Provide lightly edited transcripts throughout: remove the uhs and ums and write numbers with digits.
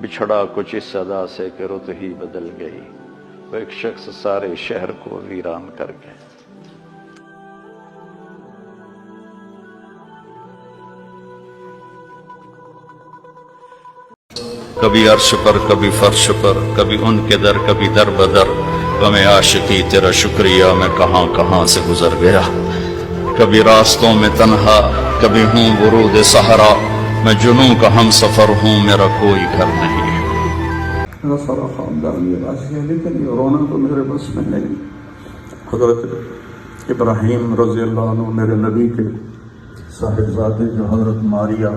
بچھڑا کچھ اس صدا سے کہ رت ہی بدل گئی، وہ ایک شخص سارے شہر کو ویران کر گئے۔ کبھی عرش پر کبھی فرش پر، کبھی ان کے در کبھی در بدر، غم عاشقی تیرا شکریہ میں کہاں کہاں سے گزر گیا۔ کبھی راستوں میں تنہا، کبھی ہوں ورود صحرا، میں جنوں کا ہم سفر ہوں، میرا کوئی گھر نہیں ہے۔ میرا سارا خاندان یہ راضی ہے، لیکن یہ رونا تو میرے بس میں نہیں۔ حضرت ابراہیم رضی اللہ عنہ میرے نبی کے صاحبزادے جو حضرت ماریہ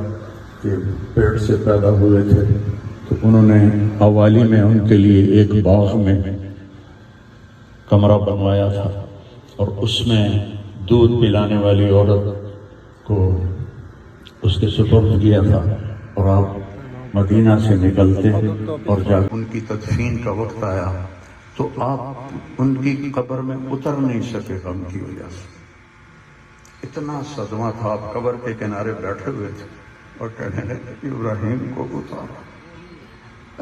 کے پیٹ سے پیدا ہوئے تھے، تو انہوں نے حوالی میں ان کے لیے ایک باغ میں کمرہ بنوایا تھا، اور اس میں دودھ پلانے والی عورت کو اس کے سپرد کیا تھا، اور آپ مدینہ سے نکلتے اور جب ان کی تدفین کا وقت آیا تو آپ ان کی قبر میں اتر نہیں سکے غم کی وجہ سے۔ اتنا صدمہ تھا، آپ قبر کے کنارے بیٹھے ہوئے تھے اور کہنے لگے کہ ابراہیم کو اتارو،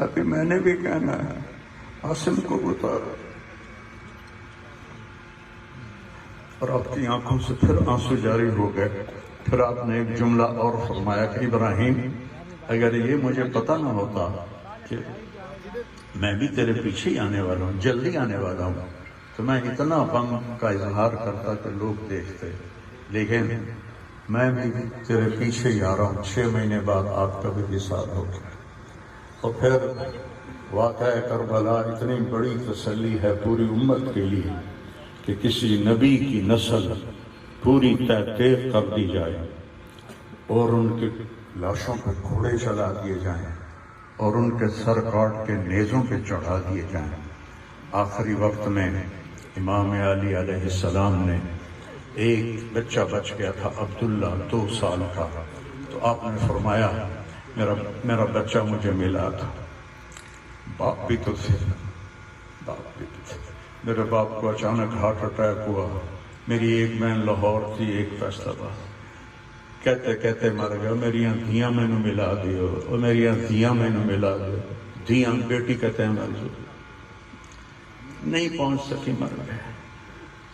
ابھی میں نے بھی کہنا ہے عاصم کو اتارو، اور آپ کی آنکھوں سے پھر آنسو جاری ہو گئے۔ پھر آپ نے ایک جملہ اور فرمایا کہ ابراہیم، اگر یہ مجھے پتہ نہ ہوتا کہ میں بھی تیرے پیچھے ہی آنے والا ہوں، جلدی آنے والا ہوں، تو میں اتنا غم کا اظہار کرتا کہ لوگ دیکھتے، لیکن میں بھی تیرے پیچھے ہی آ رہا ہوں، 6 مہینے بعد آپ کا بھی وصال ہوگا۔ اور پھر واقعہ کربلا اتنی بڑی تسلی ہے پوری امت کے لیے کہ کسی نبی کی نسل پوری تحقیق کر دی جائے اور ان کے لاشوں پہ گھوڑے چلا دیے جائیں اور ان کے سر کاٹ کے نیزوں پہ چڑھا دیے جائیں۔ آخری وقت میں امام علی علیہ السلام نے ایک بچہ بچ گیا تھا، عبداللہ 2 سال کا، تو آپ نے فرمایا میرا بچہ مجھے ملا تھا، باپ بھی تو تھے، میرے باپ کو اچانک ہارٹ اٹیک ہوا، میری ایک بہن لاہور تھی، ایک فیصلہ آباد، کہتے کہتے مر گیا، میری دھیاں میں نے ملا دیو، اور میری دھیاں میں نے ملا دیو، دھیاں بیٹی کہتے ہیں مر جو نہیں پہنچ سکی، مر گئے۔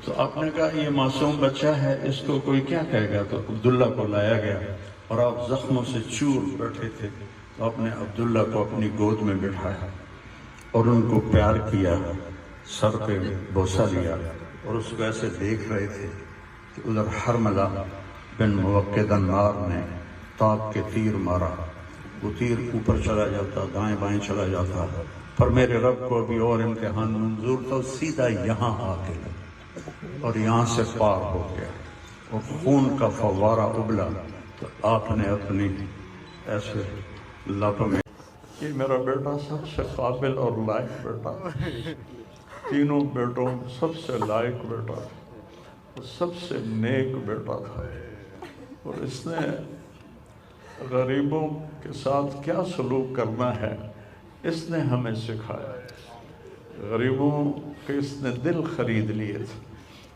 تو آپ نے کہا یہ معصوم بچہ ہے، اس کو کوئی کیا کہے گا، تو عبداللہ کو لایا گیا، اور آپ زخموں سے چور بیٹھے تھے، تو آپ نے عبداللہ کو اپنی گود میں بٹھایا اور ان کو پیار کیا، سر پہ بوسہ لیا، اور اس کو ایسے دیکھ رہے تھے کہ ادھر حرملہ بن موقد النار نے تاپ کے تیر مارا، وہ تیر اوپر چلا جاتا، دائیں بائیں چلا جاتا، پر میرے رب کو ابھی اور امتحان منظور تھا، سیدھا یہاں آ کے لگا اور یہاں سے پار ہو گیا اور خون کا فوارہ ابلا، تو آپ نے اپنی ایسے لب میں، یہ میرا بیٹا سب سے قابل اور لائق بیٹا، تینوں بیٹوں سب سے لائق بیٹا تھا، سب سے نیک بیٹا تھا، اور اس نے غریبوں کے ساتھ کیا سلوک کرنا ہے اس نے ہمیں سکھایا۔ غریبوں کے اس نے دل خرید لیے تھے،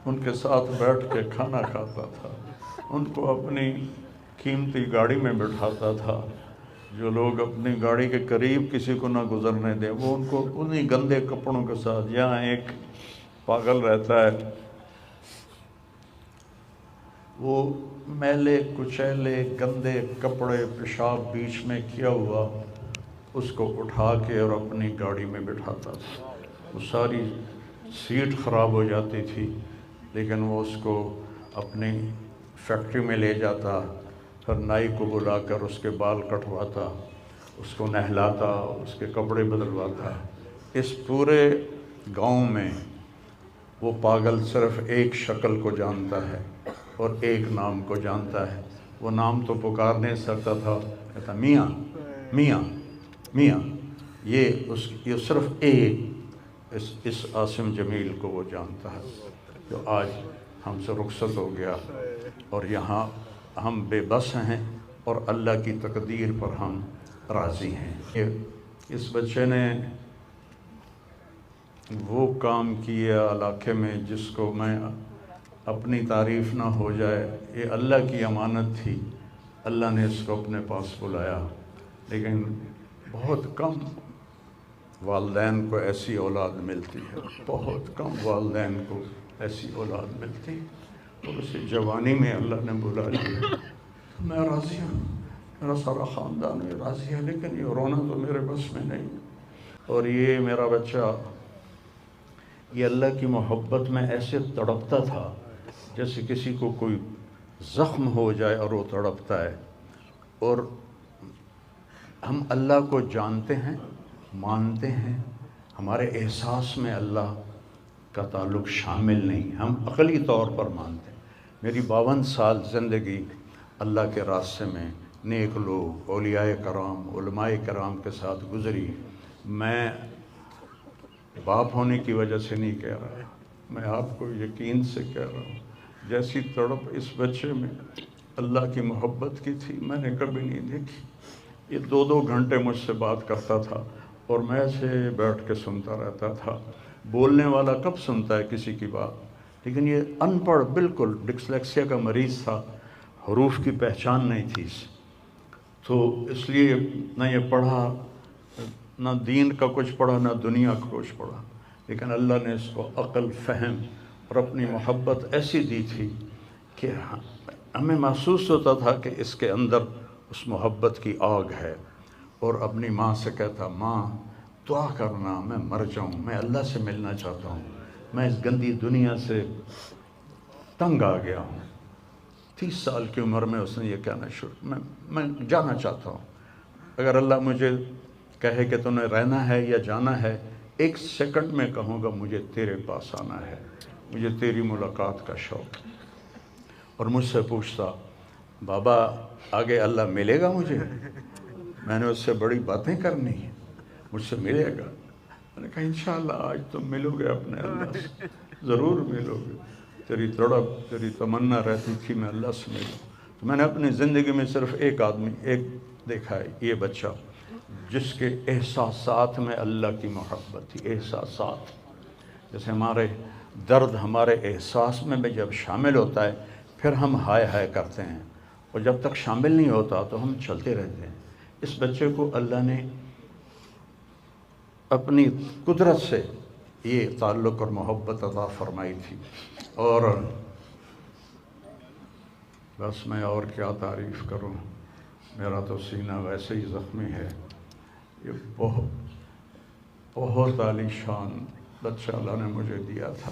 ان کے ساتھ بیٹھ کے کھانا کھاتا تھا، ان کو اپنی قیمتی گاڑی میں بٹھاتا تھا، جو لوگ اپنی گاڑی کے قریب کسی کو نہ گزرنے دیں، وہ ان کو انہی گندے کپڑوں کے ساتھ، یہاں ایک پاگل رہتا ہے، وہ میلے کچیلے گندے کپڑے پیشاب بیچ میں کیا ہوا اس کو اٹھا کے اور اپنی گاڑی میں بٹھاتا تھا، وہ ساری سیٹ خراب ہو جاتی تھی، لیکن وہ اس کو اپنی فیکٹری میں لے جاتا، پھر نائی کو بلا کر اس کے بال کٹواتا، اس کو نہلاتا، اس کے کپڑے بدلواتا۔ اس پورے گاؤں میں وہ پاگل صرف ایک شکل کو جانتا ہے اور ایک نام کو جانتا ہے، وہ نام تو پکار نہیں سکتا تھا، کہتا میاں میاں میاں، یہ صرف ایک اس عاصم جمیل کو وہ جانتا ہے، جو آج ہم سے رخصت ہو گیا، اور یہاں ہم بے بس ہیں اور اللہ کی تقدیر پر ہم راضی ہیں۔ اس بچے نے وہ کام کیا علاقے میں جس کو میں اپنی تعریف نہ ہو جائے، یہ اللہ کی امانت تھی، اللہ نے اس کو اپنے پاس بلایا، لیکن بہت کم والدین کو ایسی اولاد ملتی ہے، بہت کم والدین کو ایسی اولاد ملتی ہے، اور اسے جوانی میں اللہ نے بلا لیا۔ میں راضی ہوں، میرا سارا خاندان بھی راضی ہے، لیکن یہ رونا تو میرے بس میں نہیں۔ اور یہ میرا بچہ یہ اللہ کی محبت میں ایسے تڑپتا تھا جیسے کسی کو کوئی زخم ہو جائے اور وہ تڑپتا ہے۔ اور ہم اللہ کو جانتے ہیں، مانتے ہیں، ہمارے احساس میں اللہ کا تعلق شامل نہیں، ہم عقلی طور پر مانتے ہیں۔ میری 52 سال زندگی اللہ کے راستے میں نیک لوگ، اولیاء کرام، علماء کرام کے ساتھ گزری۔ میں باپ ہونے کی وجہ سے نہیں کہہ رہا، میں آپ کو یقین سے کہہ رہا ہوں، جیسی تڑپ اس بچے میں اللہ کی محبت کی تھی میں نے کبھی نہیں دیکھی۔ یہ 2 گھنٹے مجھ سے بات کرتا تھا اور میں ایسے بیٹھ کے سنتا رہتا تھا۔ بولنے والا کب سنتا ہے کسی کی بات، لیکن یہ ان پڑھ، بالکل ڈسلیکسیا کا مریض تھا، حروف کی پہچان نہیں تھی اسے، تو اس لیے نہ یہ پڑھا، نہ دین کا کچھ پڑھا، نہ دنیا کا کچھ پڑھا، لیکن اللہ نے اس کو عقل، فہم اور اپنی محبت ایسی دی تھی کہ ہمیں محسوس ہوتا تھا کہ اس کے اندر اس محبت کی آگ ہے۔ اور اپنی ماں سے کہتا، ماں دعا کرنا میں مر جاؤں، میں اللہ سے ملنا چاہتا ہوں، میں اس گندی دنیا سے تنگ آ گیا ہوں۔ 30 سال کی عمر میں اس نے یہ کہنا شروع، میں جانا چاہتا ہوں، اگر اللہ مجھے کہے کہ تو نے رہنا ہے یا جانا ہے، 1 سیکنڈ میں کہوں گا مجھے تیرے پاس آنا ہے، مجھے تیری ملاقات کا شوق ہے۔ اور مجھ سے پوچھتا، بابا آگے اللہ ملے گا مجھے؟ میں نے اس سے بڑی باتیں کرنی ہیں، مجھ سے ملے گا؟ میں نے کہا انشاءاللہ آج تم ملو گے اپنے اللہ سے، ضرور ملو گے، تیری تڑپ، تیری تمنا رہتی تھی میں اللہ سے ملوں۔ تو میں نے اپنی زندگی میں صرف ایک آدمی دیکھا ہے، یہ بچہ جس کے احساسات میں اللہ کی محبت تھی۔ احساسات جیسے ہمارے درد ہمارے احساس میں بھی جب شامل ہوتا ہے پھر ہم ہائے ہائے کرتے ہیں، اور جب تک شامل نہیں ہوتا تو ہم چلتے رہتے ہیں۔ اس بچے کو اللہ نے اپنی قدرت سے یہ تعلق اور محبت عطا فرمائی تھی، اور بس میں اور کیا تعریف کروں، میرا تو سینہ ویسے ہی زخمی ہے۔ یہ بہت عالی شان بچہ اللہ نے مجھے دیا تھا،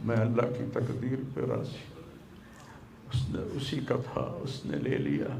میں اللہ کی تقدیر پہ راضی، اس نے اسی کا تھا، اس نے لے لیا۔